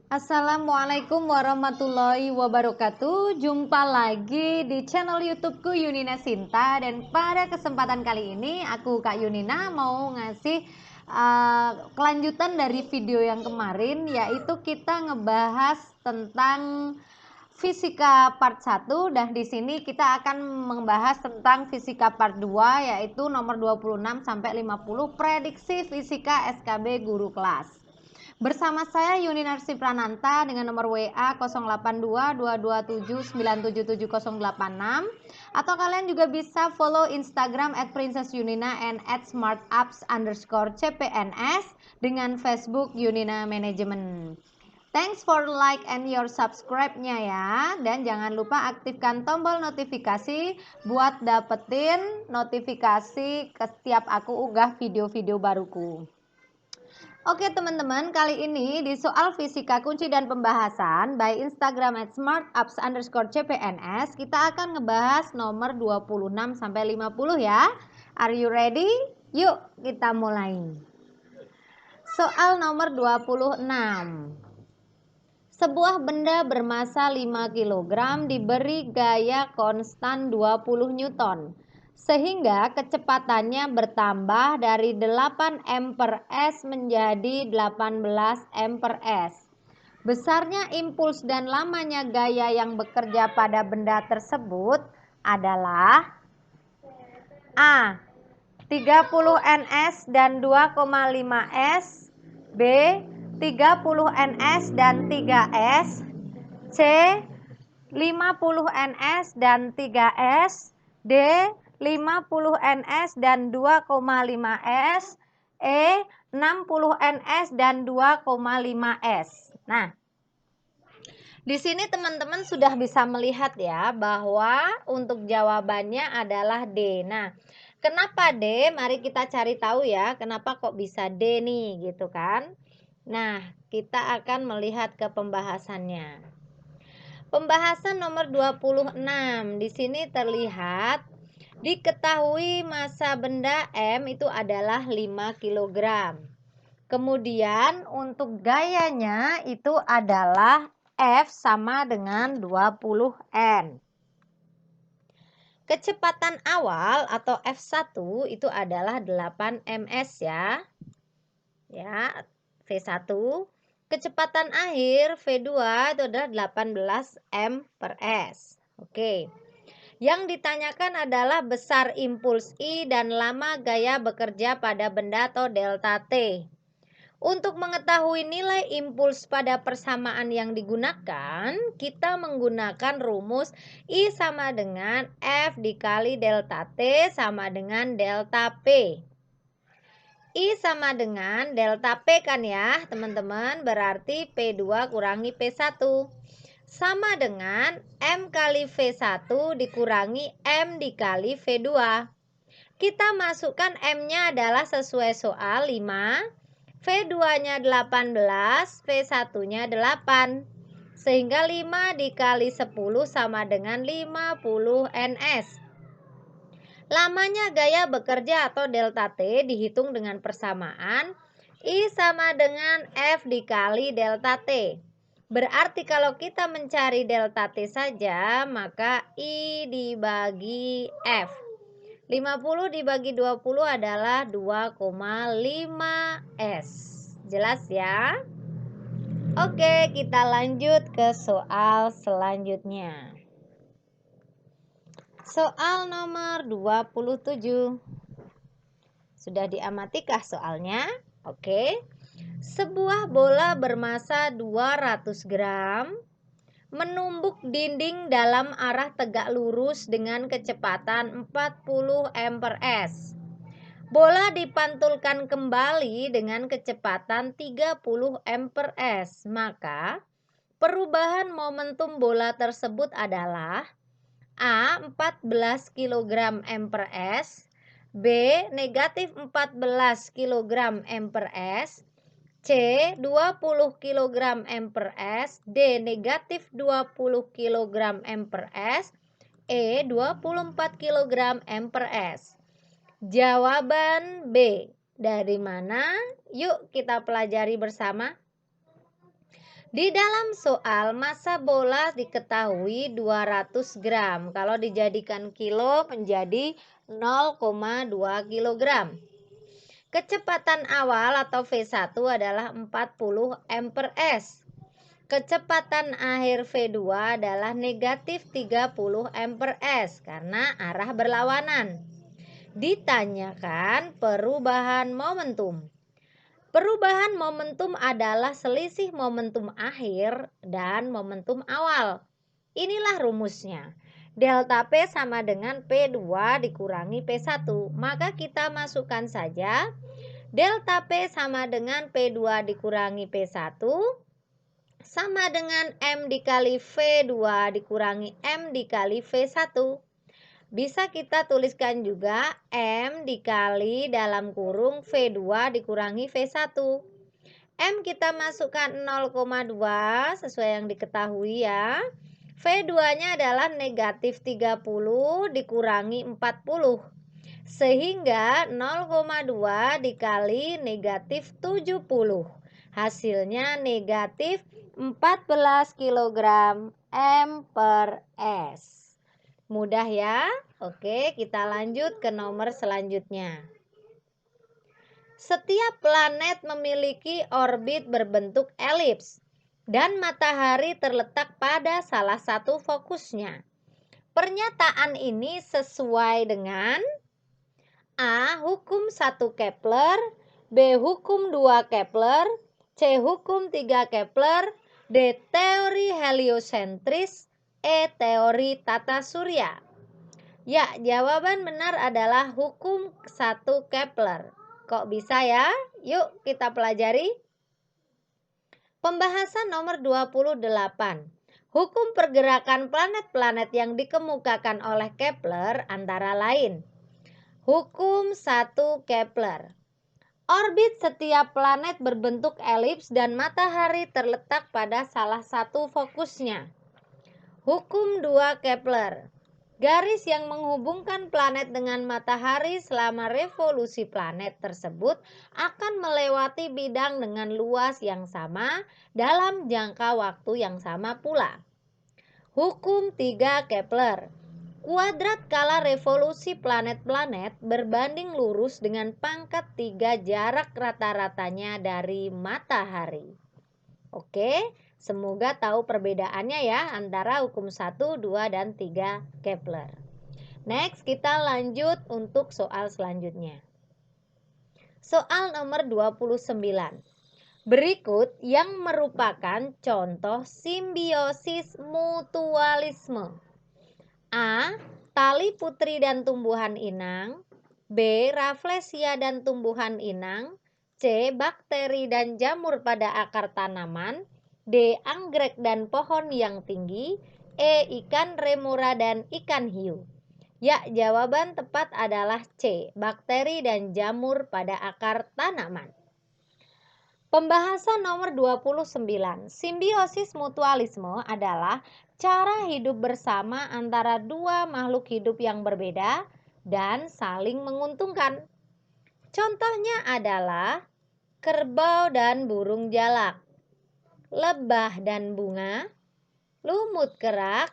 Assalamualaikum warahmatullahi wabarakatuh. Jumpa lagi di channel YouTubeku Yunina Sinta, dan pada kesempatan kali ini aku Kak Yunina mau ngasih kelanjutan dari video yang kemarin, yaitu kita ngebahas tentang fisika part 1, dan di sini kita akan membahas tentang fisika part 2, yaitu nomor 26 sampai 50 prediksi fisika SKB guru kelas. Bersama saya Yuninarsi Prananta dengan nomor WA 082227977086, atau kalian juga bisa follow Instagram @princessyunina and @smartups_cpns dengan Facebook Yunina Management. Thanks for like and your subscribe-nya ya, dan jangan lupa aktifkan tombol notifikasi buat dapetin notifikasi setiap aku unggah video-video baruku. Oke teman-teman, kali ini di soal fisika kunci dan pembahasan by Instagram @smartups_cpns kita akan ngebahas nomor 26 sampai 50 ya. Are you ready? Yuk kita mulai. Soal nomor 26. Sebuah benda bermasa 5 kg diberi gaya konstan 20 Newton, sehingga kecepatannya bertambah dari 8 m per s menjadi 18 m per s. Besarnya impuls dan lamanya gaya yang bekerja pada benda tersebut adalah A. 30 ns dan 2,5 s, B. 30 ns dan 3 s, C. 50 ns dan 3 s, D. 50 ns dan 2,5 s, E. 60 ns dan 2,5 s. Nah, di sini teman-teman sudah bisa melihat ya bahwa untuk jawabannya adalah D. Nah, kenapa D? Mari kita cari tahu ya, kenapa kok bisa D nih gitu kan. Nah, kita akan melihat ke pembahasannya. Pembahasan nomor 26. Di sini terlihat diketahui massa benda M itu adalah 5 kg. Kemudian untuk gayanya itu adalah F sama dengan 20 N. Kecepatan awal atau F1 itu adalah 8 ms ya. Ya, V1. Kecepatan akhir V2 itu adalah 18 m per s. Oke. Yang ditanyakan adalah besar impuls I dan lama gaya bekerja pada benda atau delta T. Untuk mengetahui nilai impuls pada persamaan yang digunakan, kita menggunakan rumus I sama dengan F dikali delta T sama dengan delta P. I sama dengan delta P kan ya teman-teman, berarti P2 kurangi P1. Sama dengan M kali V1 dikurangi M dikali V2. Kita masukkan M-nya adalah sesuai soal 5. V2-nya 18, V1-nya 8. Sehingga 5 dikali 10 sama dengan 50 ns. Lamanya gaya bekerja atau delta T dihitung dengan persamaan I sama dengan F dikali delta T. Berarti kalau kita mencari delta T saja, maka I dibagi F. 50 dibagi 20 adalah 2,5 S. Jelas ya? Oke, kita lanjut ke soal selanjutnya. Soal nomor 27. Sudah diamatikah soalnya? Oke. Sebuah bola bermasa 200 gram menumbuk dinding dalam arah tegak lurus dengan kecepatan 40 m per s. Bola dipantulkan kembali dengan kecepatan 30 m per s. Maka perubahan momentum bola tersebut adalah A. 14 kg m per s, B. negatif 14 kg m per s, C. 20 kg m per s, D. negatif 20 kg m per s, E. 24 kg m per s. Jawaban B. Dari mana? Yuk kita pelajari bersama. Di dalam soal massa bola diketahui 200 gram. Kalau dijadikan kilo menjadi 0,2 kilogram. Kecepatan awal atau V1 adalah 40 ampere-s. Kecepatan akhir V2 adalah negatif 30 ampere-s karena arah berlawanan. Ditanyakan perubahan momentum. Perubahan momentum adalah selisih momentum akhir dan momentum awal. Inilah rumusnya. Delta P sama dengan P2 dikurangi P1. Maka kita masukkan saja delta P sama dengan P2 dikurangi P1 sama dengan M dikali V2 dikurangi M dikali V1. Bisa kita tuliskan juga M dikali dalam kurung V2 dikurangi V1. M kita masukkan 0,2 sesuai yang diketahui ya. V2-nya adalah negatif 30 dikurangi 40. Sehingga 0,2 dikali negatif 70. Hasilnya negatif 14 kg M/s. Mudah ya? Oke, kita lanjut ke nomor selanjutnya. Setiap planet memiliki orbit berbentuk elips dan matahari terletak pada salah satu fokusnya. Pernyataan ini sesuai dengan A. Hukum 1 Kepler, B. Hukum 2 Kepler, C. Hukum 3 Kepler, D. Teori heliosentris, E. Teori tata surya. Ya, jawaban benar adalah hukum 1 Kepler. Kok bisa ya? Yuk kita pelajari. Pembahasan nomor 28. Hukum pergerakan planet-planet yang dikemukakan oleh Kepler antara lain. Hukum 1 Kepler. Orbit setiap planet berbentuk elips dan matahari terletak pada salah satu fokusnya. Hukum 2 Kepler. Garis yang menghubungkan planet dengan matahari selama revolusi planet tersebut akan melewati bidang dengan luas yang sama dalam jangka waktu yang sama pula. Hukum 3 Kepler. Kuadrat skala revolusi planet-planet berbanding lurus dengan pangkat 3 jarak rata-ratanya dari matahari. Oke, semoga tahu perbedaannya ya antara hukum 1, 2, dan 3 Kepler. Next, kita lanjut untuk soal selanjutnya. Soal nomor 29. Berikut yang merupakan contoh simbiosis mutualisme. A. Tali putri dan tumbuhan inang. B. Rafflesia dan tumbuhan inang. C. Bakteri dan jamur pada akar tanaman. D. Anggrek dan pohon yang tinggi. E. Ikan remora dan ikan hiu. Ya, jawaban tepat adalah C. Bakteri dan jamur pada akar tanaman. Pembahasan nomor 29. Simbiosis mutualisme adalah cara hidup bersama antara dua makhluk hidup yang berbeda dan saling menguntungkan. Contohnya adalah kerbau dan burung jalak, lebah dan bunga, lumut kerak,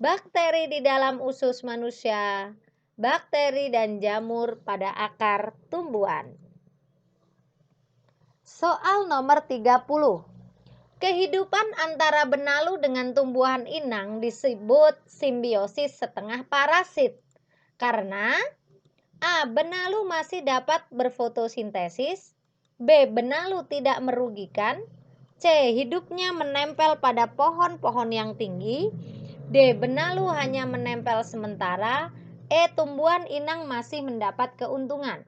bakteri di dalam usus manusia, bakteri dan jamur pada akar tumbuhan. Soal nomor 30. Kehidupan antara benalu dengan tumbuhan inang disebut simbiosis setengah parasit karena A. Benalu masih dapat berfotosintesis, B. Benalu tidak merugikan, C. Hidupnya menempel pada pohon-pohon yang tinggi, D. Benalu hanya menempel sementara, E. Tumbuhan inang masih mendapat keuntungan.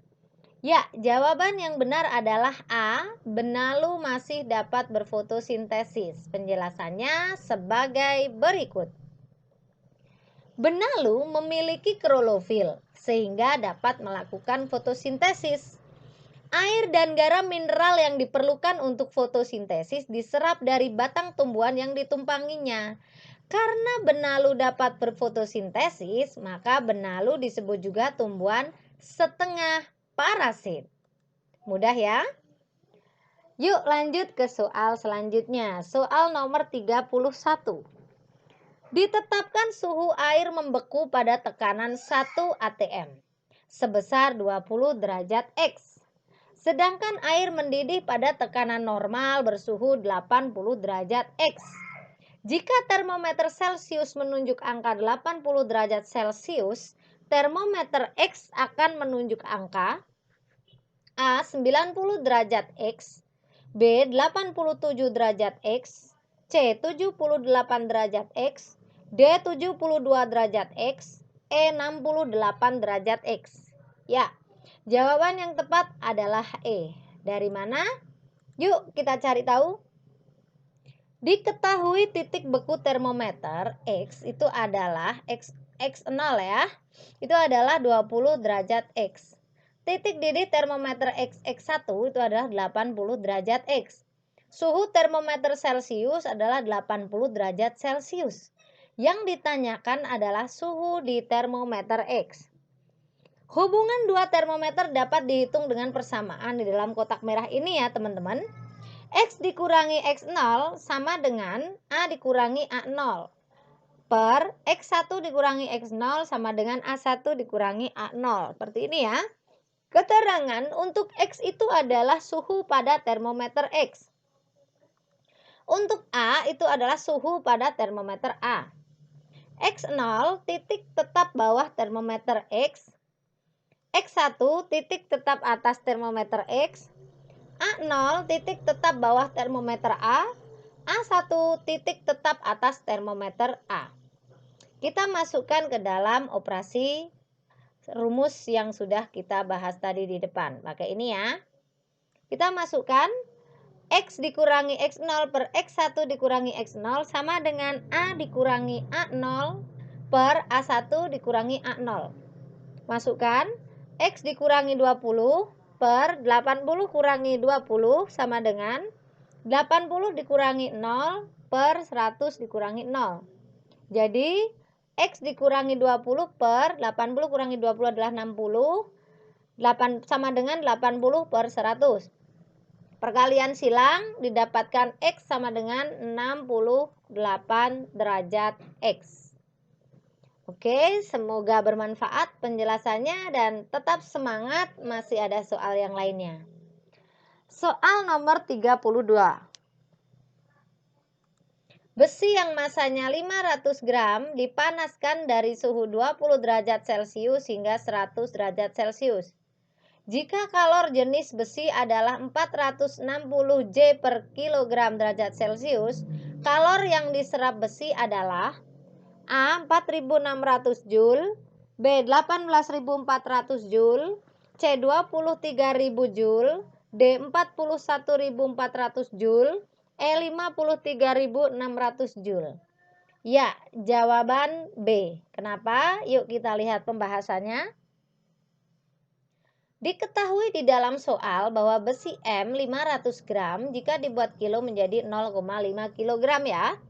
Ya, jawaban yang benar adalah A. Benalu masih dapat berfotosintesis. Penjelasannya sebagai berikut. Benalu memiliki klorofil sehingga dapat melakukan fotosintesis. Air dan garam mineral yang diperlukan untuk fotosintesis diserap dari batang tumbuhan yang ditumpanginya. Karena benalu dapat berfotosintesis, maka benalu disebut juga tumbuhan setengah parasit. Mudah ya? Yuk lanjut ke soal selanjutnya. Soal nomor 31. Ditetapkan suhu air membeku pada tekanan 1 atm sebesar 20 derajat X. Sedangkan air mendidih pada tekanan normal bersuhu 80 derajat X. Jika termometer Celcius menunjuk angka 80 derajat Celcius, termometer X akan menunjuk angka A 90 derajat X, B 87 derajat X, C 78 derajat X, D 72 derajat X, E 68 derajat X. Ya, jawaban yang tepat adalah E. Dari mana? Yuk kita cari tahu. Diketahui titik beku termometer X itu adalah X0 ya. Itu adalah 20 derajat X. Titik didih termometer X1 itu adalah 80 derajat X. Suhu termometer Celcius adalah 80 derajat Celcius. Yang ditanyakan adalah suhu di termometer X. Hubungan dua termometer dapat dihitung dengan persamaan di dalam kotak merah ini ya teman-teman. X dikurangi X0 sama dengan A dikurangi A0 per X1 dikurangi X0 sama dengan A1 dikurangi A0. Seperti ini ya. Keterangan untuk X itu adalah suhu pada termometer X. Untuk A itu adalah suhu pada termometer A. X0 titik tetap bawah termometer X. X1 titik tetap atas termometer X. A0 titik tetap bawah termometer A. A1 titik tetap atas termometer A. Kita masukkan ke dalam operasi rumus yang sudah kita bahas tadi di depan. Pakai ini ya. Kita masukkan X dikurangi X0 per X1 dikurangi X0 sama dengan A dikurangi A0 per A1 dikurangi A0. Masukkan X dikurangi 20 per 80 kurangi 20 sama dengan 80 dikurangi 0 per 100 dikurangi 0. Jadi X dikurangi 20 per 80 kurangi 20 adalah 60. 8 sama dengan 80 per 100. Perkalian silang didapatkan X sama dengan 68 derajat X. Oke, semoga bermanfaat penjelasannya dan tetap semangat, masih ada soal yang lainnya. Soal nomor 32. Besi yang masanya 500 gram dipanaskan dari suhu 20 derajat Celcius hingga 100 derajat Celcius. Jika kalor jenis besi adalah 460 J per kilogram derajat Celcius, kalor yang diserap besi adalah A 4600 Joule, B 18400 Joule, C 23000 Joule, D 41400 Joule, E 53600 Joule. Ya, jawaban B. Kenapa? Yuk kita lihat pembahasannya. Diketahui di dalam soal bahwa besi M 500 gram jika dibuat kilo menjadi 0,5 kg ya.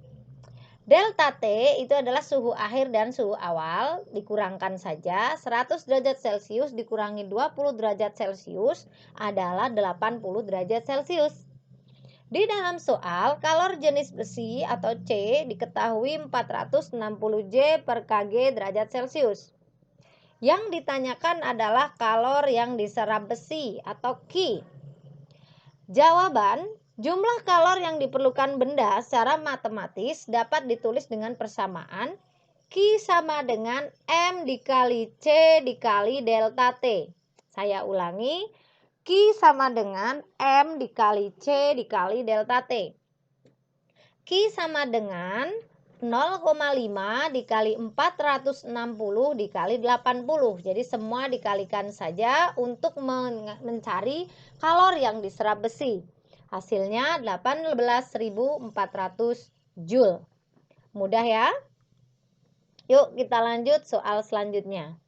Delta T itu adalah suhu akhir dan suhu awal, dikurangkan saja 100 derajat Celcius dikurangi 20 derajat Celcius adalah 80 derajat Celcius. Di dalam soal, kalor jenis besi atau C diketahui 460 J per Kg derajat Celcius. Yang ditanyakan adalah kalor yang diserap besi atau Q. Jawaban, jumlah kalor yang diperlukan benda secara matematis dapat ditulis dengan persamaan Q sama dengan M dikali C dikali delta T. Saya ulangi, Q sama dengan M dikali C dikali delta T. Q sama dengan 0,5 dikali 460 dikali 80. Jadi semua dikalikan saja untuk mencari kalor yang diserap besi. Hasilnya 18.400 Joule. Mudah ya? Yuk kita lanjut soal selanjutnya.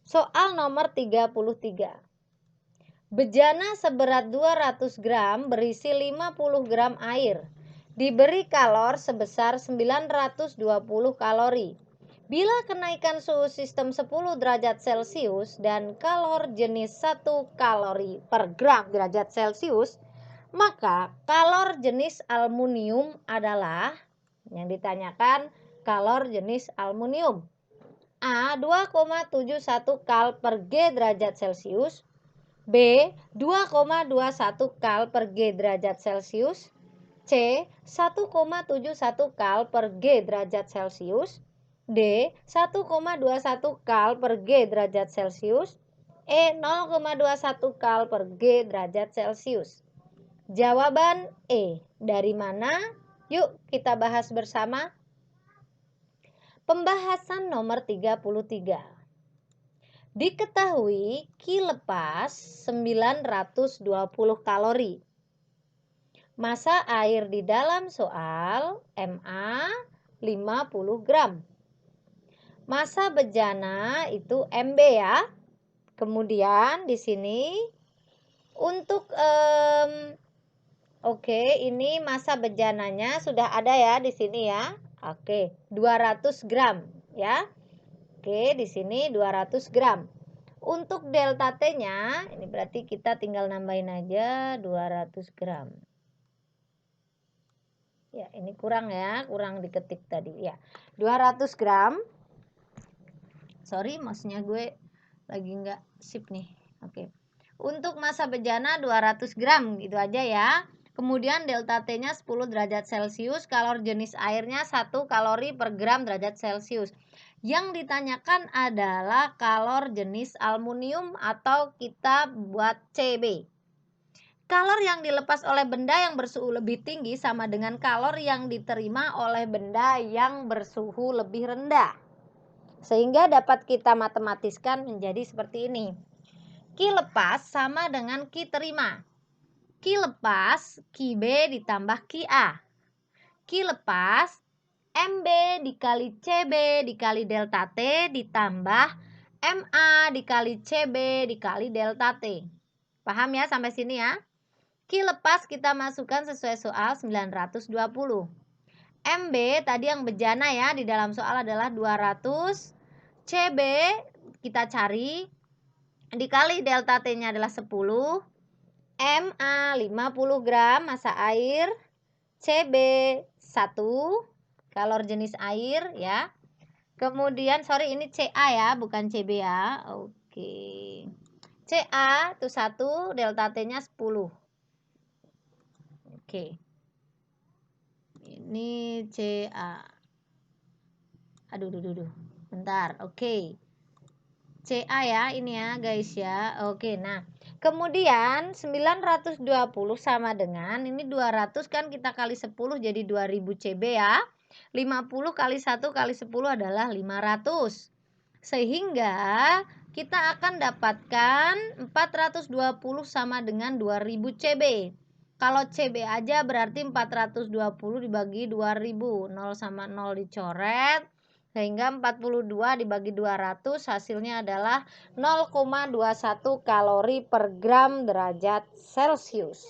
Soal nomor 33. Bejana seberat 200 gram berisi 50 gram air. Diberi kalor sebesar 920 kalori. Bila kenaikan suhu sistem 10 derajat Celcius dan kalor jenis 1 kalori per gram derajat Celcius, Maka kalor jenis aluminium adalah, yang ditanyakan kalor jenis aluminium. A 2,71 kal per G derajat Celcius, B 2,21 kal per G derajat Celcius, C 1,71 kal per G derajat Celcius, D 1,21 kal per G derajat Celcius, E 0,21 kal per G derajat Celcius. Jawaban E. Dari mana? Yuk kita bahas bersama. Pembahasan nomor 33. Diketahui Ki lepas 920 kalori. Massa air di dalam soal Ma 50 gram. Massa bejana itu MB ya. Kemudian di sini untuk ini massa bejananya sudah ada ya di sini ya. 200 gram ya. Di sini 200 gram. Untuk delta T-nya, ini berarti kita tinggal nambahin aja 200 gram. Ya, ini kurang ya, kurang diketik tadi ya. 200 gram. Sorry, mouse-nya gue lagi nggak sip nih. Untuk massa bejana 200 gram gitu aja ya. Kemudian delta T-nya 10 derajat Celcius, kalor jenis airnya 1 kalori per gram derajat Celcius. Yang ditanyakan adalah kalor jenis aluminium atau kita buat CB. Kalor yang dilepas oleh benda yang bersuhu lebih tinggi sama dengan kalor yang diterima oleh benda yang bersuhu lebih rendah. Sehingga dapat kita matematiskan menjadi seperti ini. Ki lepas sama dengan Ki terima. Ki lepas, Ki B ditambah Ki A. Ki lepas, MB dikali CB dikali delta T ditambah MA dikali CB dikali delta T. Paham ya sampai sini ya? Ki lepas kita masukkan sesuai soal 920. MB tadi yang bejana ya di dalam soal adalah 200. CB kita cari dikali delta T-nya adalah 10. MA 50 gram massa air, CB 1 kalor jenis air ya. Kemudian sorry ini CA ya, bukan CB ya. CA itu 1, delta T-nya 10. Ini CA. Aduh. Bentar. CA ya, ini ya guys ya. Nah. Kemudian 920 sama dengan ini 200 kan kita kali 10 jadi 2000 CB ya. 50 kali 1 kali 10 adalah 500. Sehingga kita akan dapatkan 420 sama dengan 2000 CB. Kalau CB aja berarti 420 dibagi 2000. 0 sama 0 dicoret. Sehingga 42 dibagi 200 hasilnya adalah 0,21 kalori per gram derajat Celcius.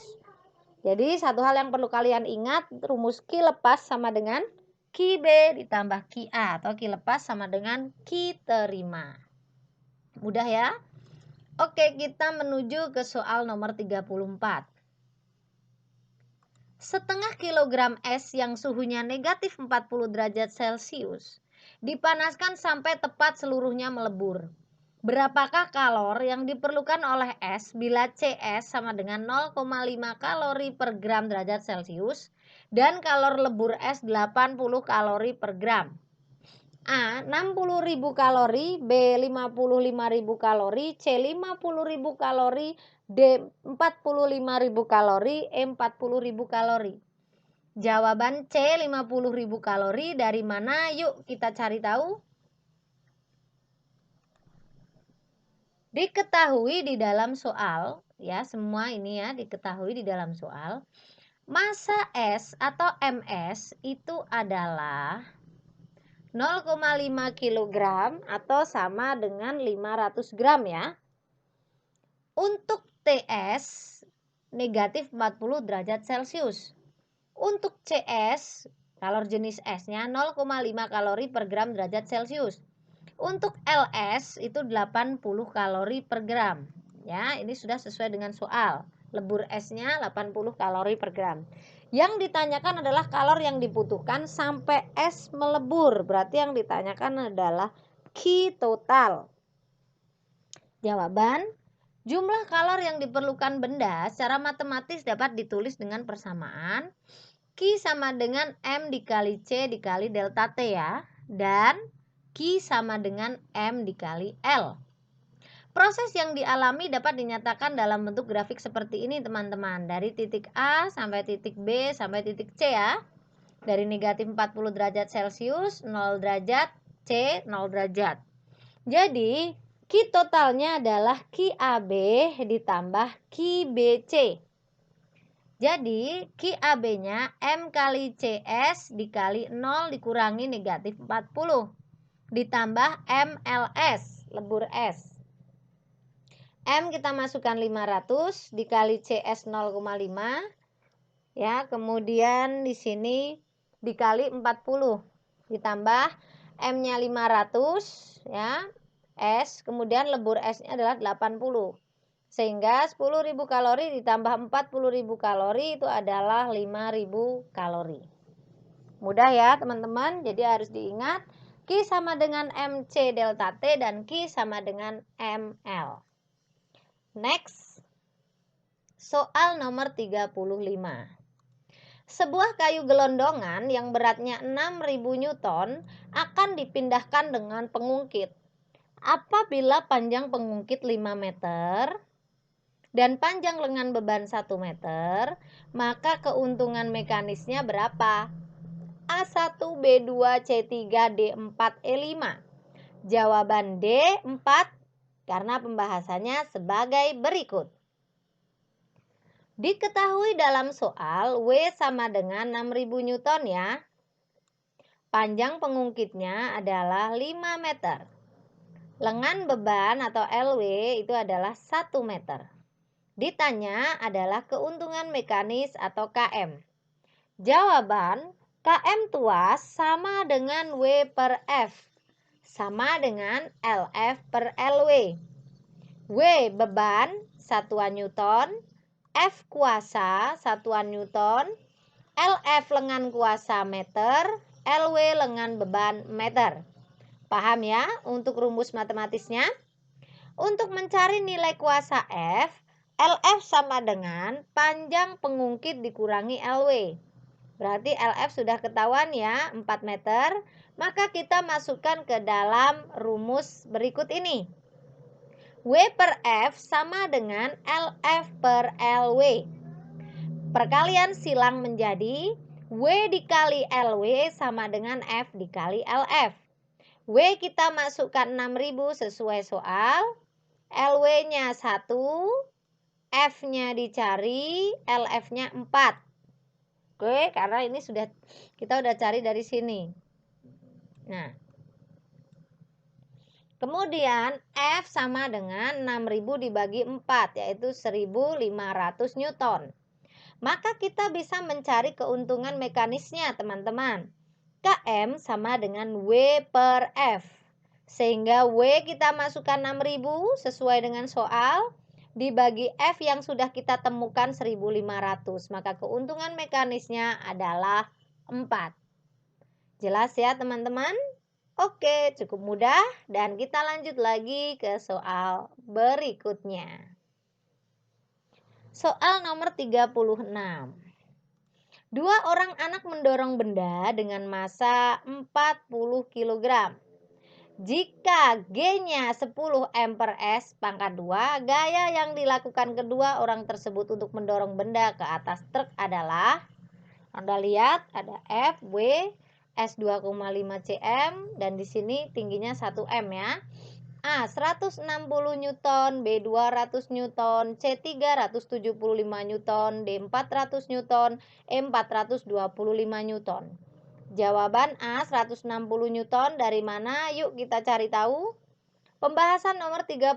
Jadi satu hal yang perlu kalian ingat, rumus Ki lepas sama dengan Ki B ditambah Ki A atau Ki lepas sama dengan Ki terima. Mudah ya? Kita menuju ke soal nomor 34. Setengah kilogram es yang suhunya negatif 40 derajat Celcius dipanaskan sampai tepat seluruhnya melebur. Berapakah kalor yang diperlukan oleh es bila CS sama dengan 0,5 kalori per gram derajat Celcius dan kalor lebur es 80 kalori per gram? A 60.000 kalori, B 55.000 kalori, C 50.000 kalori, D 45.000 kalori, E 40.000 kalori. Jawaban C 50.000 kalori dari mana? Yuk kita cari tahu. Diketahui di dalam soal, ya semua ini ya diketahui di dalam soal. Massa es atau MS itu adalah 0,5 kg atau sama dengan 500 gram ya. Untuk TS negatif 40 derajat Celcius. Untuk CS, kalor jenis esnya 0,5 kalori per gram derajat Celcius. Untuk LS itu 80 kalori per gram. Ya, ini sudah sesuai dengan soal. Lebur esnya 80 kalori per gram. Yang ditanyakan adalah kalori yang dibutuhkan sampai es melebur. Berarti yang ditanyakan adalah Q total. Jawaban, jumlah kalori yang diperlukan benda secara matematis dapat ditulis dengan persamaan Q sama dengan M dikali C dikali delta T ya. Dan Q sama dengan M dikali L. Proses yang dialami dapat dinyatakan dalam bentuk grafik seperti ini teman-teman. Dari titik A sampai titik B sampai titik C ya. Dari negatif 40 derajat Celcius, 0 derajat, C 0 derajat. Jadi Q totalnya adalah QAB ditambah QBC. Jadi QAB-nya M kali CS dikali 0 dikurangi negatif 40. Ditambah MLS, lebur es. M kita masukkan 500 dikali CS 0,5 ya, kemudian di sini dikali 40 ditambah M-nya 500 ya, S, kemudian lebur S-nya adalah 80. Sehingga 10.000 kalori ditambah 40.000 kalori itu adalah 5.000 kalori. Mudah ya teman-teman, jadi harus diingat Q sama dengan MC delta T dan Q sama dengan ML. Next, soal nomor 35. Sebuah kayu gelondongan yang beratnya 6.000 Newton akan dipindahkan dengan pengungkit. Apabila panjang pengungkit 5 meter dan panjang lengan beban 1 meter, maka keuntungan mekanisnya berapa? A1, B2, C3, D4, E5. Jawaban D4 karena pembahasannya sebagai berikut. Diketahui dalam soal W sama dengan 6.000 Newton ya. Panjang pengungkitnya adalah 5 meter. Lengan beban atau LW itu adalah 1 meter. Ditanya adalah keuntungan mekanis atau KM. Jawaban KM tuas sama dengan W per F. Sama dengan LF per LW. W beban satuan Newton, F kuasa satuan Newton, LF lengan kuasa meter, LW lengan beban meter. Paham ya untuk rumus matematisnya? Untuk mencari nilai kuasa F, LF sama dengan panjang pengungkit dikurangi LW. Berarti LF sudah ketahuan ya, 4 meter. Maka kita masukkan ke dalam rumus berikut ini. W per F sama dengan LF per LW. Perkalian silang menjadi W dikali LW sama dengan F dikali LF. W kita masukkan 6.000 sesuai soal. LW-nya 1, F-nya dicari, LF-nya 4. Oke, karena ini kita udah cari dari sini. Nah, kemudian F sama dengan 6.000 dibagi 4, yaitu 1.500 Newton. Maka kita bisa mencari keuntungan mekanisnya, teman-teman. KM sama dengan W per F. Sehingga W kita masukkan 6.000 sesuai dengan soal. Dibagi F yang sudah kita temukan 1.500. Maka keuntungan mekanisnya adalah 4. Jelas ya teman-teman? Oke, cukup mudah dan kita lanjut lagi ke soal berikutnya. Soal nomor 36. Dua orang anak mendorong benda dengan massa 40 kg. Jika G-nya 10 M per S pangkat 2, gaya yang dilakukan kedua orang tersebut untuk mendorong benda ke atas truk adalah, Anda lihat ada F, W, S 2,5 cm dan di sini tingginya 1 M ya. A 160 Newton, B 200 Newton, C 375 Newton, D 400 Newton, E 425 Newton. Jawaban A 160 Newton dari mana? Yuk kita cari tahu. Pembahasan nomor 36.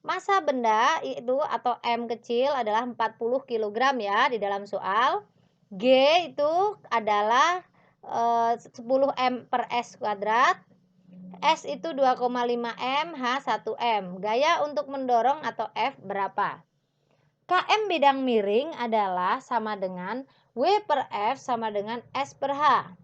Massa benda itu atau M kecil adalah 40 kg ya di dalam soal. G itu adalah 10 M per S kuadrat. S itu 2,5 M, H 1 M. Gaya untuk mendorong atau F berapa? KM bidang miring adalah sama dengan W per F sama dengan S per H.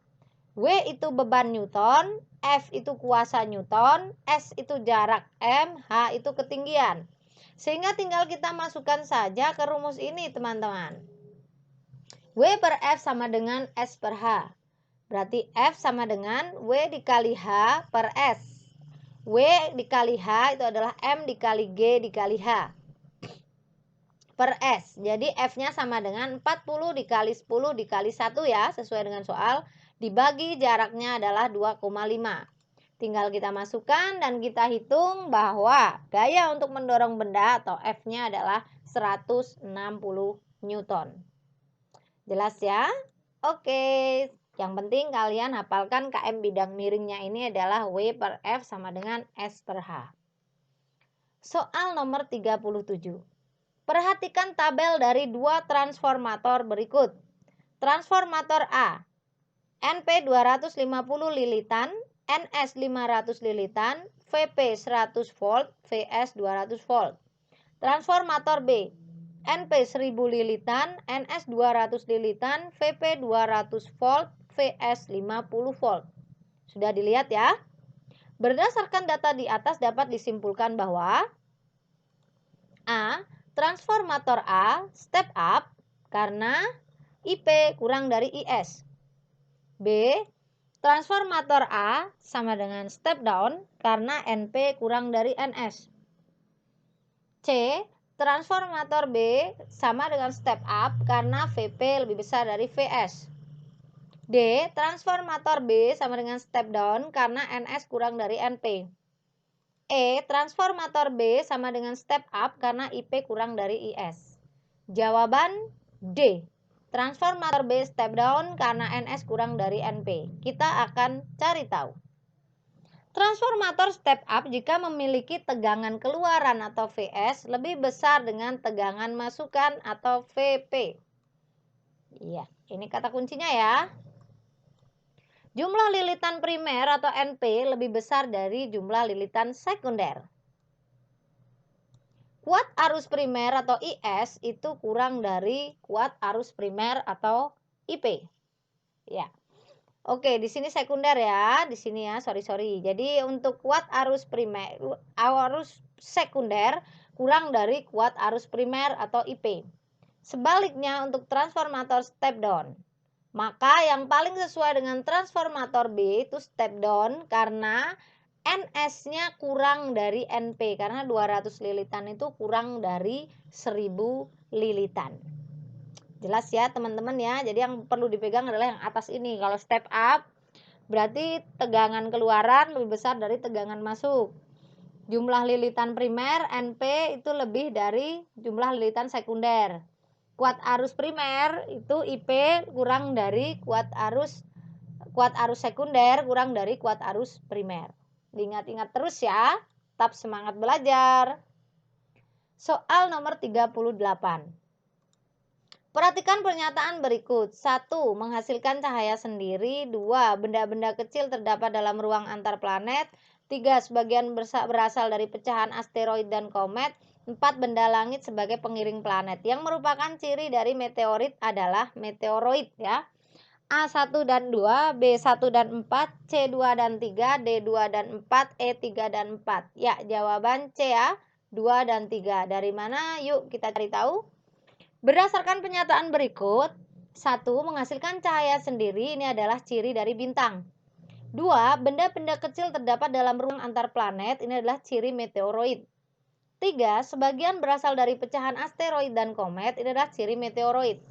W itu beban Newton, F itu kuasa Newton, S itu jarak M, H itu ketinggian. Sehingga tinggal kita masukkan saja ke rumus ini teman-teman. W per F sama dengan S per H. Berarti F sama dengan W dikali H per S. W dikali H itu adalah M dikali G dikali H per S. Jadi F-nya sama dengan 40 dikali 10 dikali 1 ya, sesuai dengan soal. Dibagi jaraknya adalah 2,5. Tinggal kita masukkan dan kita hitung bahwa gaya untuk mendorong benda atau F-nya adalah 160 Newton. Jelas ya? Oke. Yang penting kalian hafalkan KM bidang miringnya ini adalah W per F sama dengan S per H. Soal nomor 37. Perhatikan tabel dari dua transformator berikut. Transformator A, NP 250 lilitan, NS 500 lilitan, VP 100 volt, VS 200 volt. Transformator B, NP 1000 lilitan, NS 200 lilitan, VP 200 volt, VS 50 volt. Sudah dilihat ya? Berdasarkan data di atas dapat disimpulkan bahwa A. Transformator A step up karena IP kurang dari IS. B. Transformator A sama dengan step down karena NP kurang dari NS. C. Transformator B sama dengan step up karena VP lebih besar dari VS. D. Transformator B sama dengan step down karena NS kurang dari NP. E. Transformator B sama dengan step up karena IP kurang dari IS. Jawaban D. Transformator B step down karena NS kurang dari NP. Kita akan cari tahu. Transformator step up jika memiliki tegangan keluaran atau VS lebih besar dengan tegangan masukan atau VP. Iya, ini kata kuncinya ya. Jumlah lilitan primer atau NP lebih besar dari jumlah lilitan sekunder. Kuat arus primer atau IS itu kurang dari kuat arus primer atau IP. Ya. Oke, di sini sekunder ya, di sini ya, sorry. Jadi untuk kuat arus primer, arus sekunder kurang dari kuat arus primer atau IP. Sebaliknya untuk transformator step down, maka yang paling sesuai dengan transformator B itu step down karena NS-nya kurang dari NP karena 200 lilitan itu kurang dari 1000 lilitan. Jelas ya teman-teman ya. Jadi yang perlu dipegang adalah yang atas ini. Kalau step up berarti tegangan keluaran lebih besar dari tegangan masuk. Jumlah lilitan primer NP itu lebih dari jumlah lilitan sekunder. Kuat arus primer itu IP kurang dari kuat arus sekunder kurang dari kuat arus primer. Diingat-ingat terus ya. Tetap semangat belajar. Soal nomor 38. Perhatikan pernyataan berikut. 1. Menghasilkan cahaya sendiri. 2. Benda-benda kecil terdapat dalam ruang antar planet. 3. Sebagian berasal dari pecahan asteroid dan komet. 4. Benda langit sebagai pengiring planet. Yang merupakan ciri dari meteorit adalah meteoroid ya. A1 dan 2, B1 dan 4, C2 dan 3, D2 dan 4, E3 dan 4. Ya, jawaban C ya, 2 dan 3. Dari mana? Yuk kita cari tahu. Berdasarkan pernyataan berikut, 1. Menghasilkan cahaya sendiri, ini adalah ciri dari bintang. 2. Benda-benda kecil terdapat dalam ruang antar planet, ini adalah ciri meteoroid. 3. Sebagian berasal dari pecahan asteroid dan komet, ini adalah ciri meteoroid.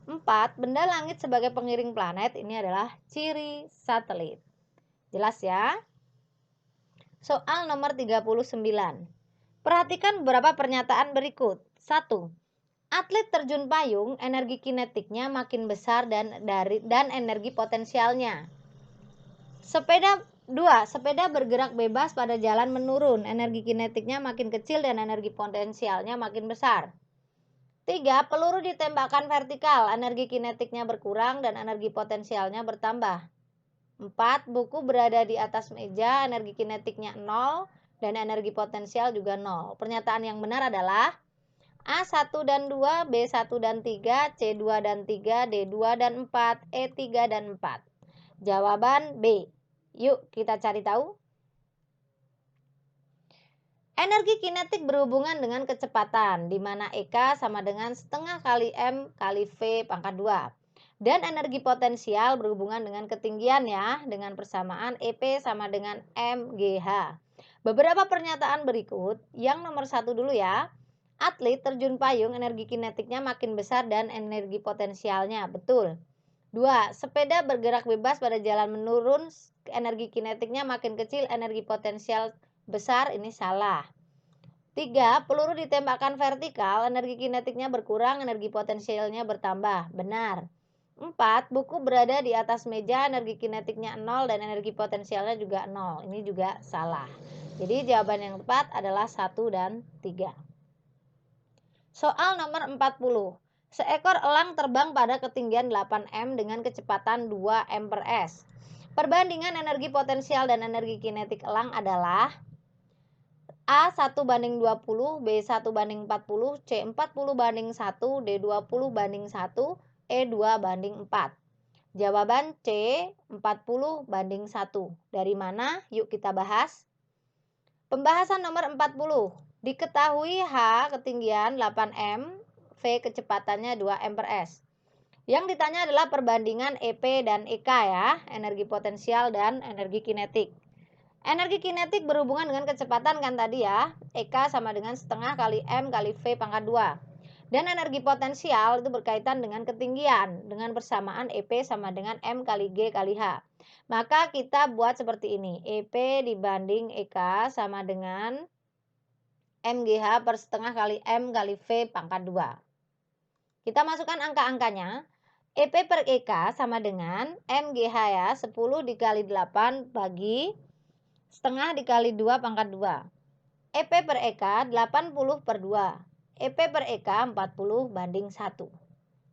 4. Benda langit sebagai pengiring planet, ini adalah ciri satelit. Jelas ya? Soal nomor 39. Perhatikan beberapa pernyataan berikut. 1. Atlet terjun payung, energi kinetiknya makin besar dan energi potensialnya. 2. Sepeda bergerak bebas pada jalan menurun, energi kinetiknya makin kecil dan energi potensialnya makin besar. 3. Peluru ditembakkan vertikal, energi kinetiknya berkurang dan energi potensialnya bertambah. 4. Buku berada di atas meja, energi kinetiknya 0 dan energi potensial juga 0. Pernyataan yang benar adalah A1 dan 2, B1 dan 3, C2 dan 3, D2 dan 4, E3 dan 4. Jawaban B. Yuk kita cari tahu. Energi kinetik berhubungan dengan kecepatan, di mana EK sama dengan setengah kali M kali V pangkat 2. Dan energi potensial berhubungan dengan ketinggian ya, dengan persamaan EP sama dengan MGH. Beberapa pernyataan berikut, yang nomor 1 dulu ya. Atlet terjun payung energi kinetiknya makin besar dan energi potensialnya, betul. 2. Sepeda bergerak bebas pada jalan menurun, energi kinetiknya makin kecil, energi potensial besar, ini salah. 3. Peluru ditembakkan vertikal, energi kinetiknya berkurang, energi potensialnya bertambah, benar. 4. Buku berada di atas meja, energi kinetiknya 0 dan energi potensialnya juga 0, ini juga salah. Jadi jawaban yang tepat adalah 1 dan 3. Soal nomor 40. Seekor elang terbang pada ketinggian 8 m dengan kecepatan 2 m per s. Perbandingan energi potensial dan energi kinetik elang adalah A 1 banding 20, B 1 banding 40, C 40 banding 1, D 20 banding 1, E 2 banding 4. Jawaban C 40 banding 1. Dari mana? Yuk kita bahas. Pembahasan nomor 40. Diketahui H ketinggian 8 m, V kecepatannya 2 m per s. Yang ditanya adalah perbandingan EP dan EK ya, energi potensial dan energi kinetik. Energi kinetik berhubungan dengan kecepatan kan tadi ya, EK sama dengan setengah kali M kali V pangkat 2. Dan energi potensial itu berkaitan dengan ketinggian, dengan persamaan EP sama dengan M kali G kali H. Maka kita buat seperti ini, EP dibanding EK sama dengan MGH per setengah kali M kali V pangkat 2. Kita masukkan angka-angkanya. EP per EK sama dengan MGH ya, 10 dikali 8 bagi setengah dikali 2 pangkat 2. EP per EK 80 per 2. EP per EK 40 banding 1.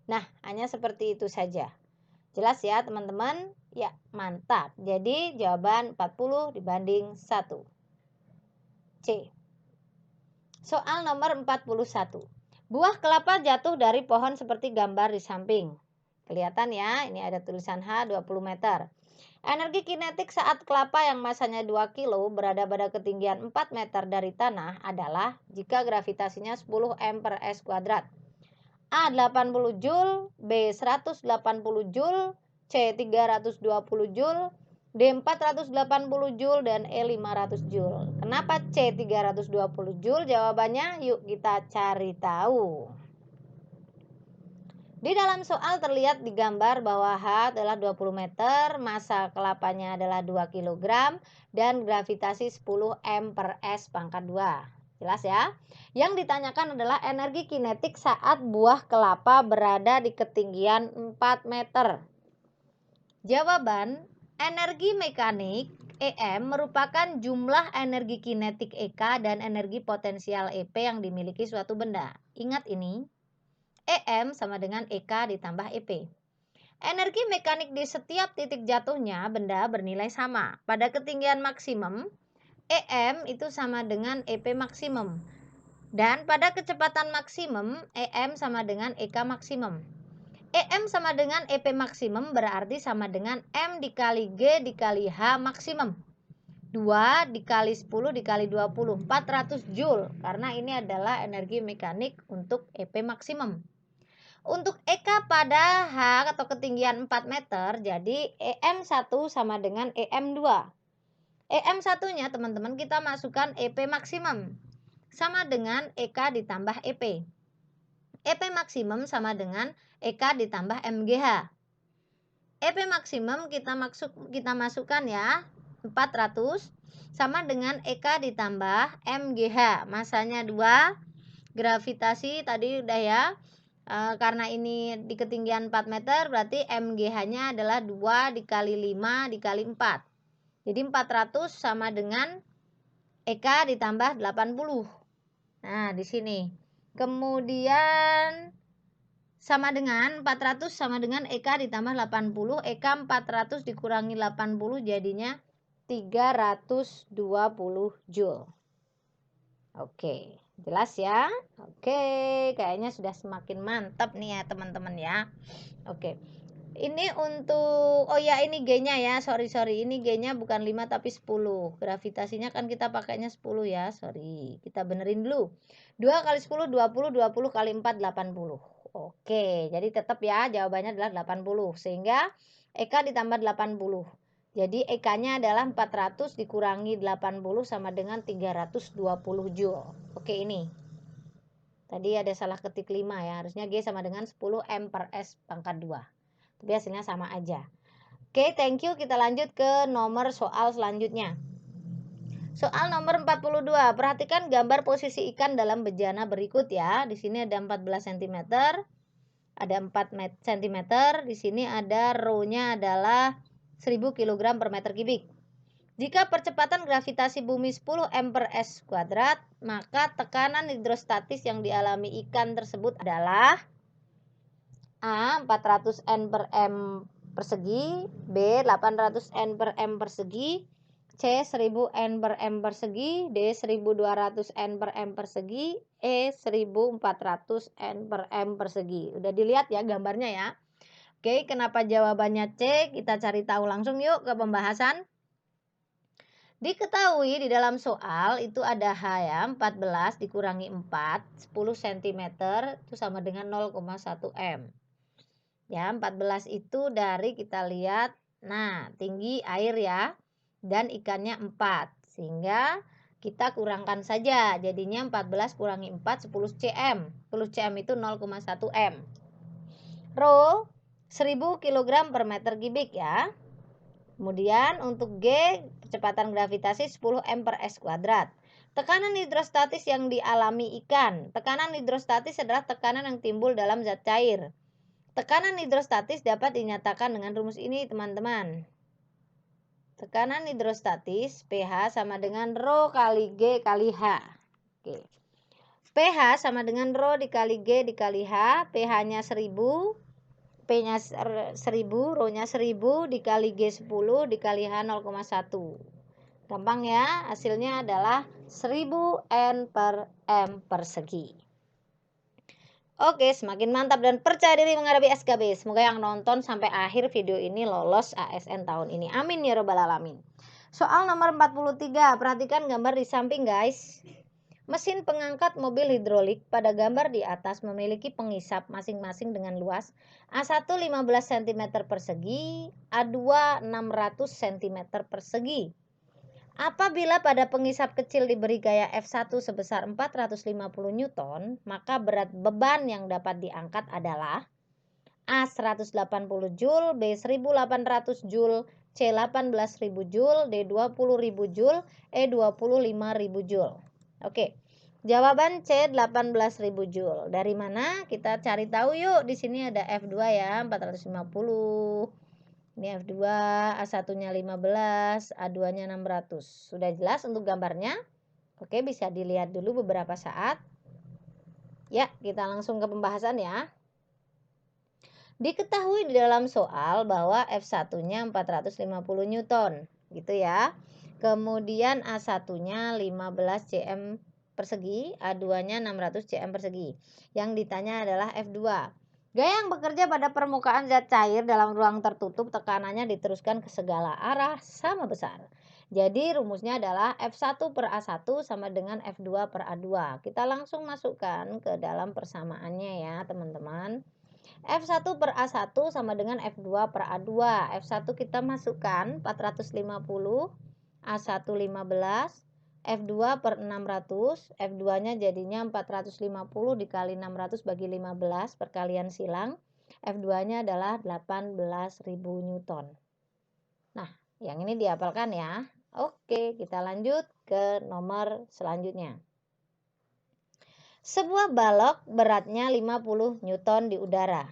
Nah, hanya seperti itu saja. Jelas ya teman-teman? Ya, mantap. Jadi jawaban 40 dibanding 1. C. Soal nomor 41. Buah kelapa jatuh dari pohon seperti gambar di samping. Kelihatan ya, ini ada tulisan H 20 meter. Energi kinetik saat kelapa yang masanya 2 kilo berada pada ketinggian 4 meter dari tanah adalah jika gravitasinya 10 m per s kuadrat. A 80 Joule, B 180 Joule, C 320 Joule, D 480 Joule, dan E 500 Joule. Kenapa C 320 Joule? Jawabannya yuk kita cari tahu. Di dalam soal terlihat digambar bahwa H adalah 20 meter, massa kelapanya adalah 2 kg, dan gravitasi 10 m per s pangkat 2. Jelas ya? Yang ditanyakan adalah energi kinetik saat buah kelapa berada di ketinggian 4 meter. Jawaban, energi mekanik EM merupakan jumlah energi kinetik EK dan energi potensial EP yang dimiliki suatu benda. Ingat ini. EM sama dengan EK ditambah EP. Energi mekanik di setiap titik jatuhnya benda bernilai sama. Pada ketinggian maksimum, EM itu sama dengan EP maksimum. Dan pada kecepatan maksimum, EM sama dengan EK maksimum. EM sama dengan EP maksimum berarti sama dengan M dikali G dikali H maksimum. 2 dikali 10 dikali 20, 400 Joule. Karena ini adalah energi mekanik untuk EP maksimum. Untuk EK pada H atau ketinggian 4 meter, jadi EM1 sama dengan EM2. EM1-nya teman-teman kita masukkan EP maksimum. Sama dengan EK ditambah EP. EP maksimum sama dengan EK ditambah MGH. EP maksimum kita masukkan ya, 400 sama dengan EK ditambah MGH. Masanya 2, gravitasi tadi udah ya. Karena ini di ketinggian 4 meter berarti MGH-nya adalah 2 dikali 5 dikali 4. Jadi 400 sama dengan EK ditambah 80. Nah, di sini. Kemudian sama dengan 400 sama dengan EK ditambah 80. EK 400 dikurangi 80 jadinya 320 Joule. Oke. Jelas ya? Oke, kayaknya sudah semakin mantap nih ya teman-teman ya. Oke. Ini untuk, oh ya ini G-nya ya, sorry. Ini G-nya bukan 5 tapi 10. Gravitasinya kan kita pakainya 10 ya, sorry. Kita benerin dulu. 2 kali 10, 20. 20 kali 4, 80. Oke, jadi tetap ya jawabannya adalah 80. Sehingga EK ditambah 80. Jadi EK-nya adalah 400 dikurangi 80 sama dengan 320 Joule. Oke ini. Tadi ada salah ketik 5 ya, harusnya G sama dengan 10 M per S pangkat 2. Tapi hasilnya sama aja. Oke, thank you. Kita lanjut ke nomor soal selanjutnya. Soal nomor 42. Perhatikan gambar posisi ikan dalam bejana berikut ya. Di sini ada 14 cm, ada 4 cm. Di sini ada rho-nya adalah 1000 kg per meter kubik. Jika percepatan gravitasi bumi 10 M per S kuadrat, maka tekanan hidrostatis yang dialami ikan tersebut adalah A. 400 N per M persegi, B. 800 N per M persegi, C. 1000 N per M persegi, D. 1200 N per M persegi, E. 1400 N per M persegi. Udah dilihat ya gambarnya ya. Oke, kenapa jawabannya C? Kita cari tahu langsung yuk ke pembahasan. Diketahui di dalam soal itu ada H ya, 14 dikurangi 4, 10 cm itu sama dengan 0,1 M. Ya, 14 itu dari kita lihat, nah tinggi air ya, dan ikannya 4. Sehingga kita kurangkan saja, jadinya 14 kurangi 4, 10 cm. 10 cm itu 0,1 M. Rho 1000 kg per meter kubik ya. Kemudian untuk G, kecepatan gravitasi 10 M per S kuadrat. Tekanan hidrostatis yang dialami ikan. Tekanan hidrostatis adalah tekanan yang timbul dalam zat cair. Tekanan hidrostatis dapat dinyatakan dengan rumus ini teman-teman. Tekanan hidrostatis pH sama dengan rho kali G kali H. Oke. pH sama dengan rho dikali G dikali H. pH-nya 1000. P-nya 1000, rho-nya 1000 dikali G 10 dikali H 0,1. Gampang ya, hasilnya adalah 1000 N per M persegi. Oke, semakin mantap dan percaya diri menghadapi SKB. Semoga yang nonton sampai akhir video ini lolos ASN tahun ini. Amin ya robbal alamin. Soal nomor 43, perhatikan gambar di samping guys. Mesin pengangkat mobil hidrolik pada gambar di atas memiliki pengisap masing-masing dengan luas A1 15 cm persegi, A2 600 cm persegi. Apabila pada pengisap kecil diberi gaya F1 sebesar 450 Newton, maka berat beban yang dapat diangkat adalah A 180 Joule, B 1800 Joule, C 18.000 Joule, D 20.000 Joule, E 25.000 Joule. Oke. Jawaban C 18.000 Joule. Dari mana? Kita cari tahu yuk. Di sini ada F2 ya, 450. Ini F2, A1-nya 15, A2-nya 600. Sudah jelas untuk gambarnya? Oke, bisa dilihat dulu beberapa saat. Ya, kita langsung ke pembahasan ya. Diketahui di dalam soal bahwa F1-nya 450 Newton, gitu ya. Kemudian A1-nya 15 cm persegi, A2-nya 600 cm persegi. Yang ditanya adalah F2. Gaya yang bekerja pada permukaan zat cair dalam ruang tertutup, tekanannya diteruskan ke segala arah sama besar. Jadi rumusnya adalah F1 per A1 sama dengan F2 per A2. Kita langsung masukkan ke dalam persamaannya ya teman-teman. F1 per A1 sama dengan F2 per A2. F1 kita masukkan 450, A1 15, F2 per 600, F2-nya jadinya 450 dikali 600 bagi 15 perkalian silang. F2-nya adalah 18.000 Newton. Nah, yang ini dihafalkan ya. Oke, kita lanjut ke nomor selanjutnya. Sebuah balok beratnya 50 Newton di udara.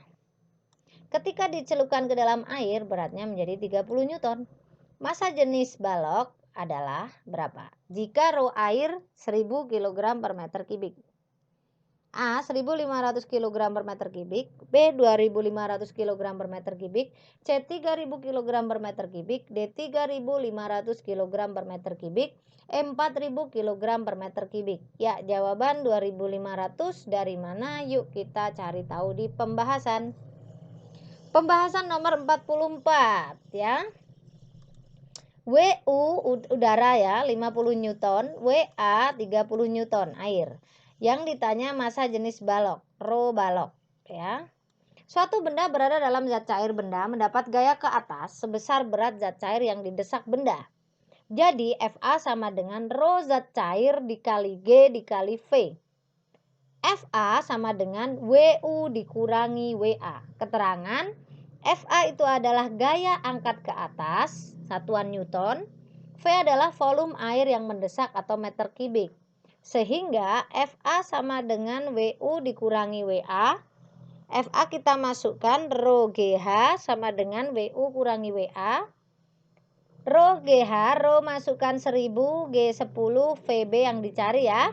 Ketika dicelupkan ke dalam air, beratnya menjadi 30 Newton. Massa jenis balok adalah berapa? Jika rho air 1000 kg per meter kubik. A 1.500 kg per meter kubik, B 2.500 kg per meter kubik, C 3.000 kg per meter kubik, D 3.500 kg per meter kubik, E 4.000 kg per meter kubik. Ya, jawaban 2.500 dari mana? Yuk kita cari tahu di pembahasan. Pembahasan nomor 44 ya. WU udara ya 50 Newton, WA 30 Newton air. Yang ditanya massa jenis balok, rho balok ya. Suatu benda berada dalam zat cair benda mendapat gaya ke atas sebesar berat zat cair yang didesak benda. Jadi FA sama dengan rho zat cair dikali G dikali V. FA sama dengan WU dikurangi WA. Keterangan FA itu adalah gaya angkat ke atas, satuan Newton. V adalah volume air yang mendesak atau meter kubik. Sehingga FA sama dengan WU dikurangi WA. FA kita masukkan rho GH sama dengan WU kurangi WA. Rho GH, rho masukkan 1000, G10, VB yang dicari ya.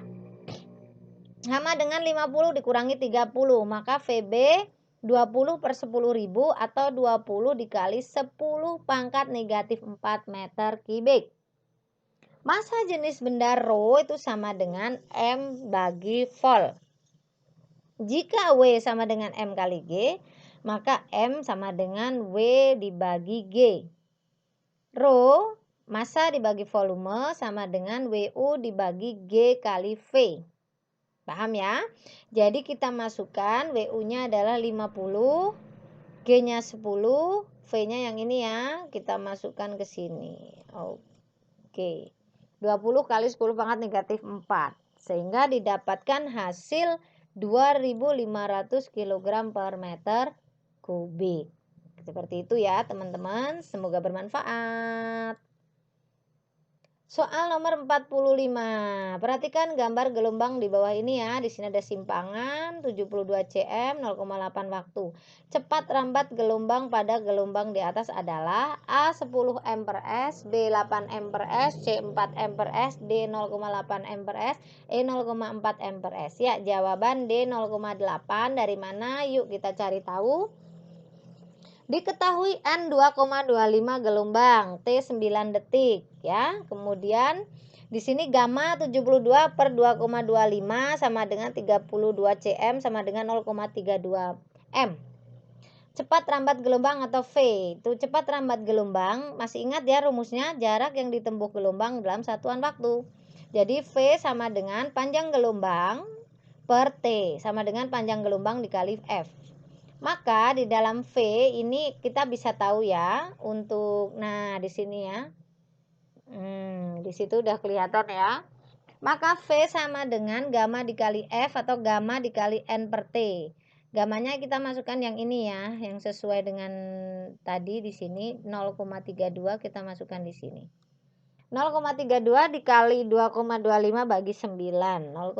Sama dengan 50 dikurangi 30, maka VB 20 per 10.000 atau 20 dikali 10 pangkat negatif 4 meter kubik. Massa jenis benda rho itu sama dengan M bagi vol. Jika W sama dengan M kali G, maka M sama dengan W dibagi G. Rho, massa dibagi volume sama dengan WU dibagi G kali V. Paham ya? Jadi kita masukkan WU-nya adalah 50, G-nya 10, V-nya yang ini ya. Kita masukkan ke sini. Oke. 20 kali 10 pangkat negatif 4. Sehingga didapatkan hasil 2.500 kg per meter kubik. Seperti itu ya teman-teman. Semoga bermanfaat. Soal nomor 45. Perhatikan gambar gelombang di bawah ini ya. Di sini ada simpangan 72 cm 0,8 waktu. Cepat rambat gelombang pada gelombang di atas adalah A 10 M per S, B 8 M per S, C 4 M per S, D 0,8 M per S, E 0,4 M per S. Ya, jawaban D 0,8 dari mana? Yuk kita cari tahu. Diketahui N 2,25 gelombang, T 9 detik ya. Kemudian di sini gamma 72 per 2,25 sama dengan 32 cm sama dengan 0,32 M. Cepat rambat gelombang atau V. Itu cepat rambat gelombang, masih ingat ya rumusnya, jarak yang ditempuh gelombang dalam satuan waktu. Jadi V sama dengan panjang gelombang per T sama dengan panjang gelombang dikali F. Maka di dalam V ini kita bisa tahu ya untuk, nah di sini ya, di situ udah kelihatan ya. Maka V sama dengan gamma dikali F atau gamma dikali N per T. Gammanya kita masukkan yang ini ya, yang sesuai dengan tadi di sini 0,32 kita masukkan di sini. 0,32 dikali 2,25 bagi 9. 0,32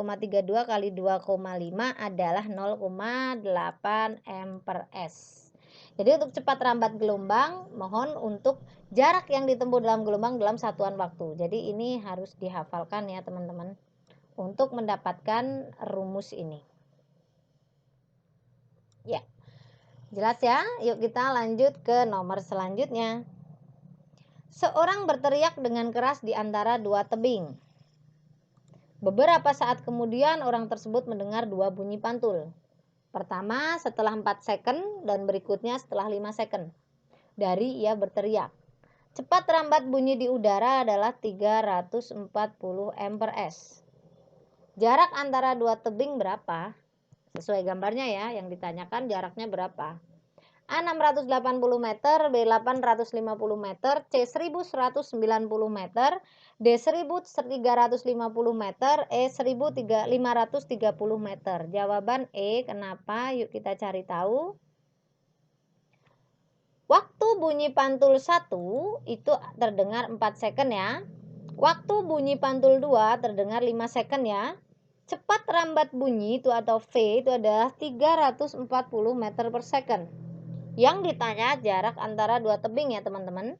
kali 2,5 adalah 0,8 M per S. Jadi untuk cepat rambat gelombang, mohon untuk jarak yang ditempuh dalam gelombang dalam satuan waktu. Jadi ini harus dihafalkan ya teman-teman untuk mendapatkan rumus ini. Ya, jelas ya? Yuk kita lanjut ke nomor selanjutnya. Seorang berteriak dengan keras di antara dua tebing. Beberapa saat kemudian orang tersebut mendengar dua bunyi pantul. Pertama setelah 4 second dan berikutnya setelah 5 second. Dari ia berteriak. Cepat rambat bunyi di udara adalah 340 M per S. Jarak antara dua tebing berapa? Sesuai gambarnya ya, yang ditanyakan jaraknya berapa? A 680 meter, B 850 meter, C 1190 meter, D 1350 meter, E 1530 meter. Jawaban E, kenapa? Yuk kita cari tahu. Waktu bunyi pantul 1 itu terdengar 4 second ya. Waktu bunyi pantul 2 terdengar 5 second ya. Cepat rambat bunyi itu atau V itu adalah 340 meter per second. Yang ditanya jarak antara dua tebing ya teman-teman.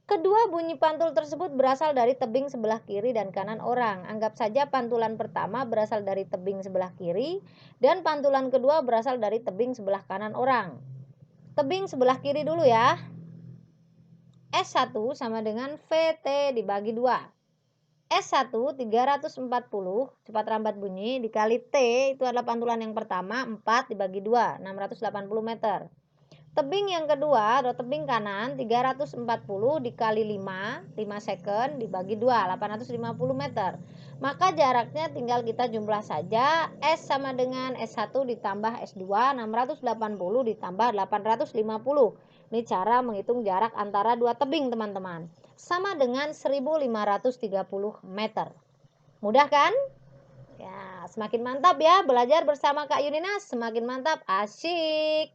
Kedua bunyi pantul tersebut berasal dari tebing sebelah kiri dan kanan orang. Anggap saja pantulan pertama berasal dari tebing sebelah kiri dan pantulan kedua berasal dari tebing sebelah kanan orang. Tebing sebelah kiri dulu ya. S1 sama dengan VT dibagi 2. S1 340 cepat rambat bunyi dikali T itu adalah pantulan yang pertama 4 dibagi 2 680 meter. Tebing yang kedua atau tebing kanan 340 dikali 5 second dibagi 2 850 meter. Maka jaraknya tinggal kita jumlah saja. S sama dengan S1 ditambah S2 680 ditambah 850. Ini cara menghitung jarak antara dua tebing teman-teman. Sama dengan 1530 meter. Mudah kan? Ya, semakin mantap ya belajar bersama Kak Yunina, semakin mantap, asyik.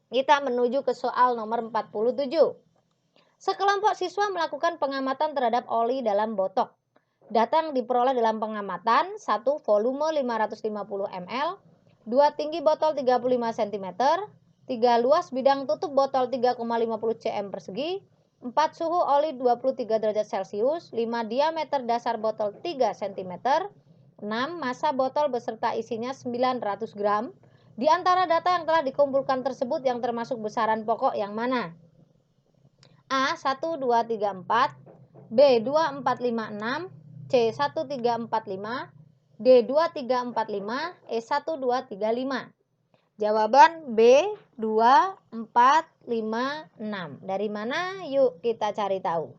Kita menuju ke soal nomor 47. Sekelompok siswa melakukan pengamatan terhadap oli dalam botok. Data yang diperoleh dalam pengamatan: 1. Volume 550 ml, 2. Tinggi botol 35 cm, 3. Luas bidang tutup botol 3,50 cm persegi, 4. Suhu oli 23 derajat Celcius, 5. Diameter dasar botol 3 cm, 6. Massa botol beserta isinya 900 gram. Di antara data yang telah dikumpulkan tersebut yang termasuk besaran pokok yang mana? A. 1, 2, 3, 4, B. 2, 4, 5, 6, C. 1, 3, 4, 5, D. 2, 3, 4, 5, E. 1, 2, 3, 5. Jawaban B. 2, 4, 5, 6. Dari mana? Yuk kita cari tahu.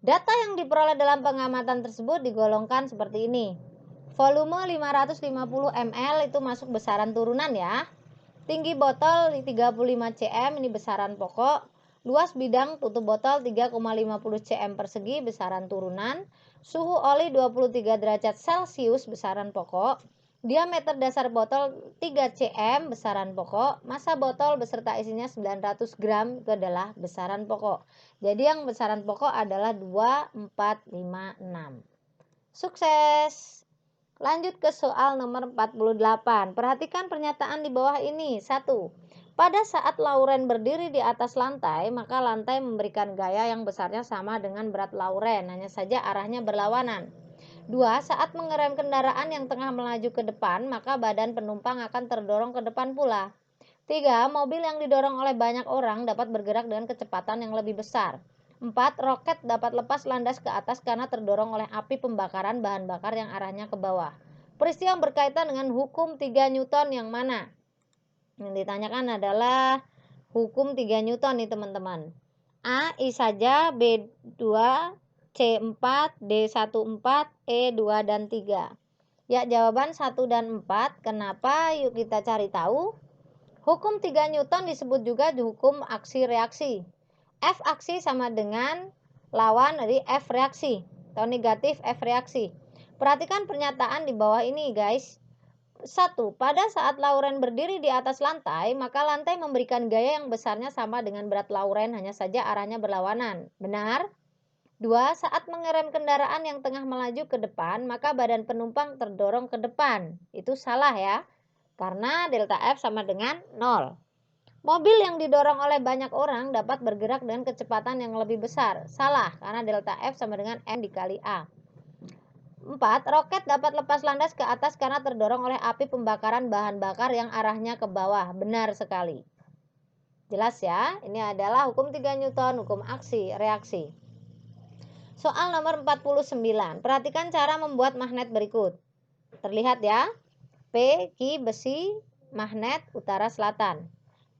Data yang diperoleh dalam pengamatan tersebut digolongkan seperti ini. Volume 550 ml itu masuk besaran turunan ya. Tinggi botol 35 cm ini besaran pokok. Luas bidang tutup botol 3,50 cm persegi besaran turunan. Suhu oli 23 derajat Celcius besaran pokok. Diameter dasar botol 3 cm besaran pokok. Massa botol beserta isinya 900 gram itu adalah besaran pokok. Jadi yang besaran pokok adalah 2, 4, 5, 6. Sukses! Lanjut ke soal nomor 48. Perhatikan pernyataan di bawah ini. 1. Pada saat Lauren berdiri di atas lantai, maka lantai memberikan gaya yang besarnya sama dengan berat Lauren, hanya saja arahnya berlawanan. 2. Saat mengerem kendaraan yang tengah melaju ke depan, maka badan penumpang akan terdorong ke depan pula. 3. Mobil yang didorong oleh banyak orang dapat bergerak dengan kecepatan yang lebih besar. 4. Roket dapat lepas landas ke atas karena terdorong oleh api pembakaran bahan bakar yang arahnya ke bawah. Peristiwa yang berkaitan dengan hukum 3 Newton yang mana? Yang ditanyakan adalah hukum 3 Newton nih teman-teman. A. I saja, B 2, C 4, D 1 4, E 2 dan 3. Ya, jawaban 1 dan 4. Kenapa? Yuk kita cari tahu. Hukum 3 Newton disebut juga hukum aksi reaksi. F aksi sama dengan lawan dari F reaksi atau negatif F reaksi. Perhatikan pernyataan di bawah ini guys. 1. Pada saat Lauren berdiri di atas lantai, maka lantai memberikan gaya yang besarnya sama dengan berat Lauren, hanya saja arahnya berlawanan. Benar? 2. Saat mengerem kendaraan yang tengah melaju ke depan, maka badan penumpang terdorong ke depan. Itu salah ya, karena delta F sama dengan 0. Mobil yang didorong oleh banyak orang dapat bergerak dengan kecepatan yang lebih besar. Salah, karena delta F sama dengan M dikali A. 4. Roket dapat lepas landas ke atas karena terdorong oleh api pembakaran bahan bakar yang arahnya ke bawah. Benar sekali. Jelas ya, ini adalah hukum 3 Newton, hukum aksi, reaksi. Soal nomor 49. Perhatikan cara membuat magnet berikut. Terlihat ya. P, Q, besi, magnet, utara, selatan.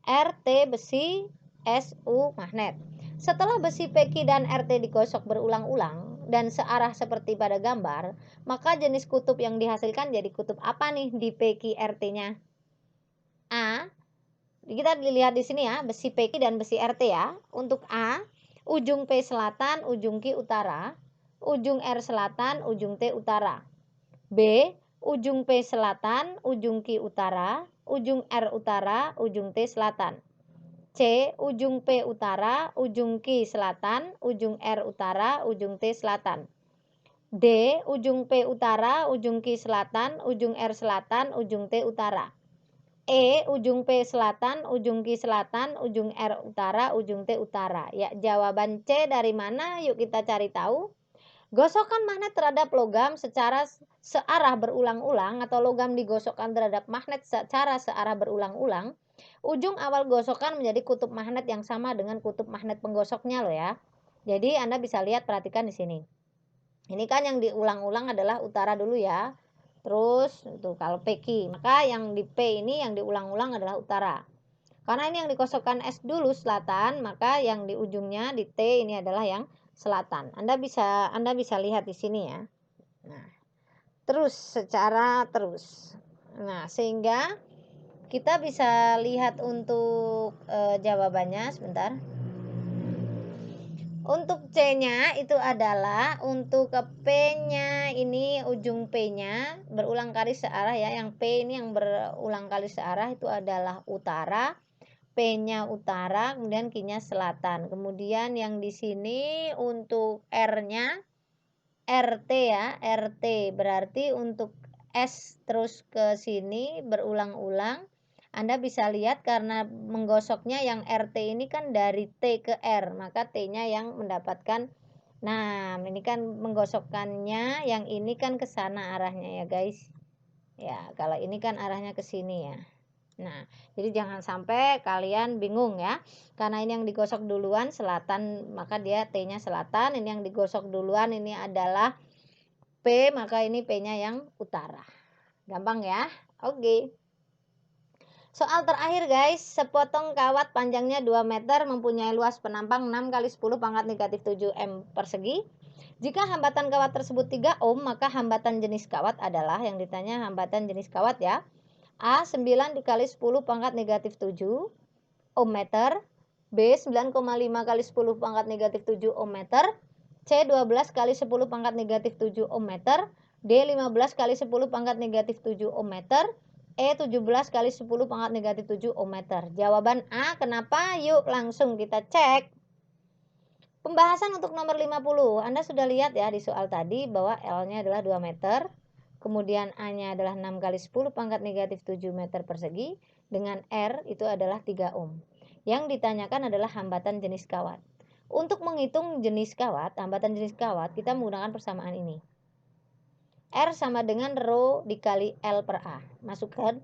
RT besi, SU magnet. Setelah besi PQ dan RT digosok berulang-ulang dan searah seperti pada gambar, maka jenis kutub yang dihasilkan jadi kutub apa nih di PQ RT-nya? A. Kita dilihat di sini ya, besi PQ dan besi RT ya. Untuk A, ujung P selatan, ujung Q utara, ujung R selatan, ujung T utara. B, ujung P selatan, ujung Q utara, ujung R utara, ujung T selatan. C. Ujung P utara, ujung Q selatan, ujung R utara, ujung T selatan. D. Ujung P utara, ujung Q selatan, ujung R selatan, ujung T utara. E, ujung P selatan, ujung Q selatan, ujung R utara, ujung T utara. Ya, jawaban C dari mana? Yuk kita cari tahu. Gosokan magnet terhadap logam secara searah berulang-ulang atau logam digosokkan terhadap magnet secara searah berulang-ulang. Ujung awal gosokan menjadi kutub magnet yang sama dengan kutub magnet penggosoknya loh ya. Jadi Anda bisa lihat, perhatikan di sini. Ini kan yang diulang-ulang adalah utara dulu ya. Terus itu kalau PQ, maka yang di P ini yang diulang-ulang adalah utara. Karena ini yang dikosongkan S dulu selatan, maka yang di ujungnya di T ini adalah yang selatan. Anda bisa lihat di sini ya. Nah, terus. Nah, sehingga kita bisa lihat untuk jawabannya sebentar. Untuk C-nya itu adalah untuk ke P-nya ini ujung P-nya berulang kali searah ya. Yang P ini yang berulang kali searah itu adalah utara. P-nya utara, kemudian Q-nya selatan. Kemudian yang di sini untuk R-nya RT ya, RT berarti untuk S terus ke sini berulang-ulang. Anda bisa lihat karena menggosoknya yang RT ini kan dari T ke R, maka T-nya yang mendapatkan. Nah, ini kan menggosokkannya, yang ini kan ke sana arahnya ya guys. Ya, kalau ini kan arahnya ke sini ya. Nah, jadi jangan sampai kalian bingung ya. Karena ini yang digosok duluan selatan, maka dia T-nya selatan. Ini yang digosok duluan ini adalah P, maka ini P-nya yang utara. Gampang ya? Oke. Soal terakhir guys, sepotong kawat panjangnya 2 meter mempunyai luas penampang 6 kali 10 pangkat negatif 7 M persegi. Jika hambatan kawat tersebut 3 ohm, maka hambatan jenis kawat adalah, yang ditanya hambatan jenis kawat ya. A 9 dikali 10 pangkat negatif 7 ohm meter. B 9,5 kali 10 pangkat negatif 7 ohm meter. C 12 kali 10 pangkat negatif 7 ohm meter. D 15 kali 10 pangkat negatif 7 ohm meter. E 17 kali 10 pangkat negatif 7 ohm meter. Jawaban A kenapa? Yuk langsung kita cek. Pembahasan untuk nomor 50. Anda sudah lihat ya di soal tadi bahwa L-nya adalah 2 meter. Kemudian A-nya adalah 6 kali 10 pangkat negatif 7 meter persegi. Dengan R itu adalah 3 ohm. Yang ditanyakan adalah hambatan jenis kawat. Untuk menghitung jenis kawat, hambatan jenis kawat, kita menggunakan persamaan ini. R sama dengan rho dikali L per A. Masukkan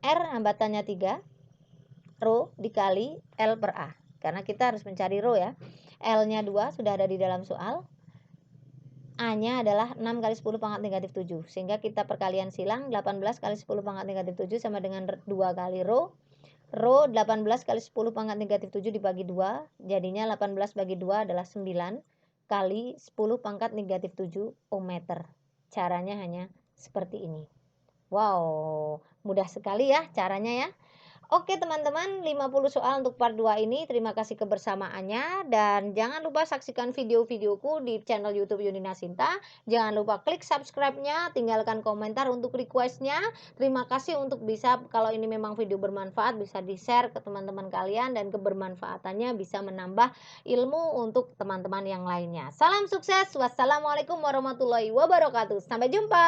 R hambatannya 3, rho dikali L per A. Karena kita harus mencari rho ya. L-nya 2 sudah ada di dalam soal. A-nya adalah 6 kali 10 pangkat negatif 7. Sehingga kita perkalian silang, 18 kali 10 pangkat negatif 7 sama dengan 2 kali rho. Rho 18 kali 10 pangkat negatif 7 dibagi 2. Jadinya 18 bagi 2 adalah 9 kali 10 pangkat negatif 7 ohm meter. Caranya hanya seperti ini. Wow, mudah sekali ya caranya ya. Oke teman-teman, 50 soal untuk part 2 ini. Terima kasih kebersamaannya. Dan jangan lupa saksikan video-videoku di channel YouTube Yunina Sinta. Jangan lupa klik subscribe-nya, tinggalkan komentar untuk request-nya. Terima kasih untuk bisa, kalau ini memang video bermanfaat, bisa di-share ke teman-teman kalian. Dan kebermanfaatannya bisa menambah ilmu untuk teman-teman yang lainnya. Salam sukses. Wassalamualaikum warahmatullahi wabarakatuh. Sampai jumpa.